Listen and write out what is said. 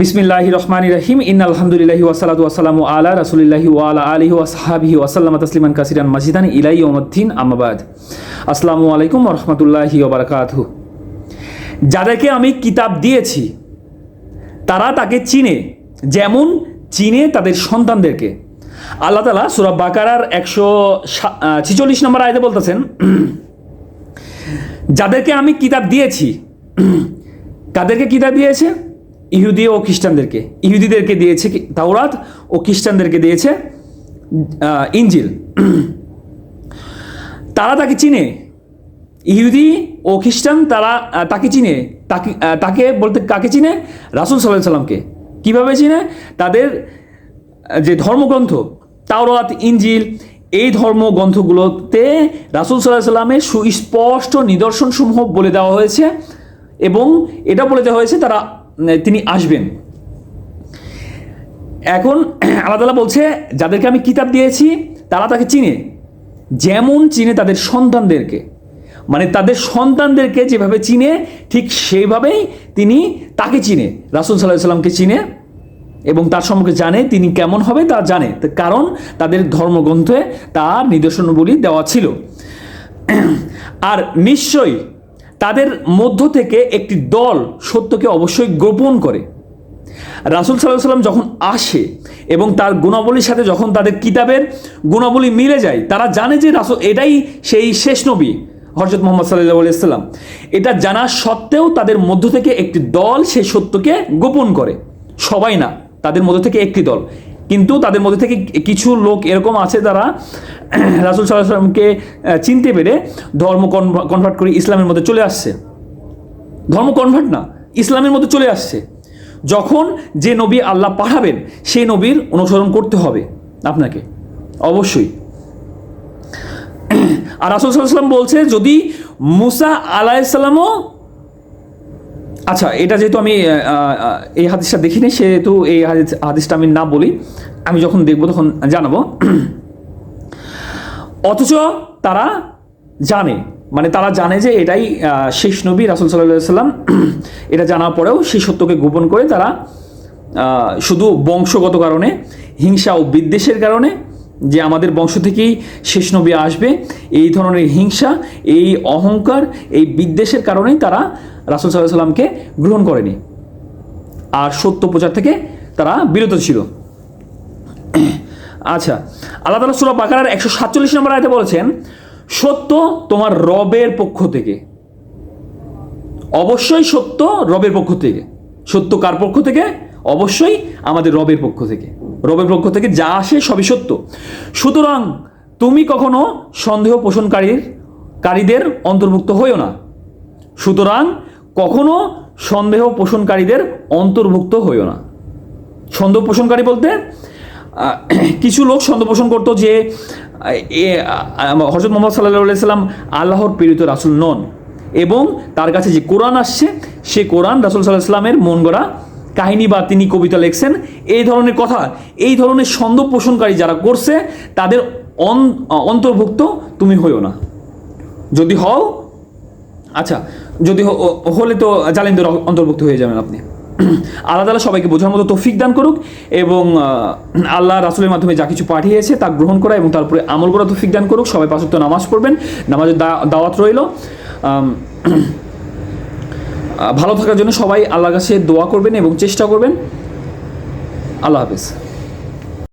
বিসমিল্লাহির রহমানির রহিম ইন্নাল হামদুলিল্লাহি ওয়াসসালাতু ওয়াসসালামু আলা রাসূলিল্লাহি ওয়া আলা আলিহি ওয়া সাহবিহি ওয়া সাল্লামা তাসলিমান কাসিরান মাজিদান ইলা ইয়াউমিদ্দিন আম্মা বাদ। আসসালামু আলাইকুম ওয়া রাহমাতুল্লাহি ওয়া বারাকাতুহু। যাদেরকে আমি কিতাব দিয়েছি তারা তাকে চিনে, যেমন চিনে তাদের সন্তানদেরকে। আল্লাহ তাআলা সূরা বাকারার 146 নম্বর আয়াতে বলতেছেন, যাদেরকে আমি কিতাব দিয়েছি, কাদেরকে কিতাব দিয়েছে? ইহুদি ও খ্রিস্টানদেরকে। ইহুদিদেরকে দিয়েছে তাওরাত ও খ্রিস্টানদেরকে দিয়েছে ইনজিল। তারা তাকে চিনে, ইহুদি ও খ্রিস্টান তারা তাকে চিনে। তাকে বলতে কাকে চিনে? রাসূল সাল্লাল্লাহু আলাইহি সাল্লামকে। কীভাবে চিনে? তাদের যে ধর্মগ্রন্থ তাওরাত, ইনজিল, এই ধর্মগ্রন্থগুলোতে রাসূল সাল্লাল্লাহু আলাইহি সাল্লামের সুস্পষ্ট নিদর্শনসমূহ বলে দেওয়া হয়েছে এবং এটা বলে দেওয়া হয়েছে তিনি আসবেন। এখন আল্লাহ তাআলা বলছে, যাদেরকে আমি কিতাব দিয়েছি তারা তাকে চিনে, যেমন চিনে তাদের সন্তানদেরকে। মানে তাদের সন্তানদেরকে যেভাবে চিনে ঠিক সেইভাবেই তিনি তাকে চিনে, রাসূল সাল্লাল্লাহু আলাইহি সাল্লামকে চিনে এবং তার সম্পর্কে জানে তিনি কেমন হবে তা জানে, কারণ তাদের ধর্মগ্রন্থে তার নিদর্শনগুলি দেওয়া ছিল। আর নিশ্চয়ই তাদের মধ্য থেকে একটি দল সত্যকে অবশ্যই গোপন করে। রাসূল সাল্লাল্লাহু আলাইহি সাল্লাম যখন আসে এবং তার গুণাবলীর সাথে যখন তাদের কিতাবের গুণাবলী মিলে যায়, তারা জানে যে রাসূল এটাই সেই শেষ নবী হযরত মুহাম্মদ সাল্লাল্লাহু আলাইহি সাল্লাম। এটা জানা সত্ত্বেও তাদের মধ্য থেকে একটি দল সেই সত্যকে গোপন করে। সবাই না, তাদের মধ্য থেকে একটি দল। কিন্তু তাদের মধ্যে থেকে কিছু লোক এরকম আছে যারা রাসূল সাল্লাল্লাহু আলাইহি সাল্লামকে চিনতে পেরে ধর্ম কনভার্ট করে ইসলামের মধ্যে চলে আসছে। ধর্ম কনভার্ট না, ইসলামের মধ্যে চলে আসছে। যখন যে নবী আল্লাহ পাঠাবেন সেই নবীর অনুসরণ করতে হবে আপনাকে অবশ্যই। আর রাসূল সাল্লাল্লাহু আলাইহি সাল্লাম বলছে, যদি মুসা আলাইহিস সালামও, আচ্ছা এটা যেহেতু আমি এই হাদিসটা দেখিনি সেহেতু এই হাদিসটা আমি না বলি, আমি যখন দেখবো তখন জানাবো। অথচ তারা জানে, মানে তারা জানে যে এটাই শেষ নবী রাসূল সাল্লাল্লাহু আলাইহি সাল্লাম। এটা জানার পরেও সেই সত্যকে গোপন করে তারা শুধু বংশগত কারণে, হিংসা ও বিদ্বেষের কারণে, যে আমাদের বংশ থেকেই শেষ নবী আসবে, এই ধরনের হিংসা, এই অহংকার, এই বিদ্বেষের কারণেই তারা রাসূল সাল্লাল্লাহু আলাইহি সাল্লামকে গ্রহণ করেনি আর সত্য প্রচার থেকে তারা বিরত ছিল। আচ্ছা, আল্লাহ তাআলা সূরা বাকারার 147 নম্বর আয়াতে বলেছেন, সত্য তোমার রবের পক্ষ থেকে। অবশ্যই সত্য রবের পক্ষ থেকে। সত্য কার পক্ষ থেকে? অবশ্যই আমাদের রবের পক্ষ থেকে। রবের পক্ষ থেকে যা আসে সবই সত্য। সুতরাং তুমি কখনো সন্দেহ পোষণকারীদের অন্তর্ভুক্ত হইও না। সুতরাং কখনো সন্দেহ পোষণকারীদের অন্তর্ভুক্ত হইও না। সন্দেহ পোষণকারী বলতে কিছু লোক সন্দেহ পোষণ করতো যে হযরত মুহাম্মদ সাল্লাল্লাহু আলাইহি সাল্লাম আল্লাহর প্রেরিত রাসূল নন এবং তার কাছে যে কোরআন আসছে সে কোরআন রাসূল সাল্লাল্লাহু আলাইহি সাল্লামের মন গড়া কাহিনী বা তিনি কবিতা লিখছেন, এই ধরনের কথা, এই ধরনের সন্দেহ পোষণকারী যারা করছে তাদের অন্তর্ভুক্ত তুমি হইও না। যদি হও, আচ্ছা যদি হলে তো জালিমদের অন্তর্ভুক্ত হয়ে যাবেন আপনি। আল্লাহ তাআলা সবাইকে বোঝার মতো তৌফিক দান করুক এবং আল্লাহ রাসূলের মাধ্যমে যা কিছু পাঠিয়েছে তা গ্রহণ করা এবং তারপরে আমল করা তৌফিক দান করুক। সবাই 5 ওয়াক্ত নামাজ পড়বেন, নামাজের দাওয়াত রইল। ভালো থাকার জন্য সবাই আল্লাহর কাছে দোয়া করবেন এবং চেষ্টা করবেন। আল্লাহ হাফেজ।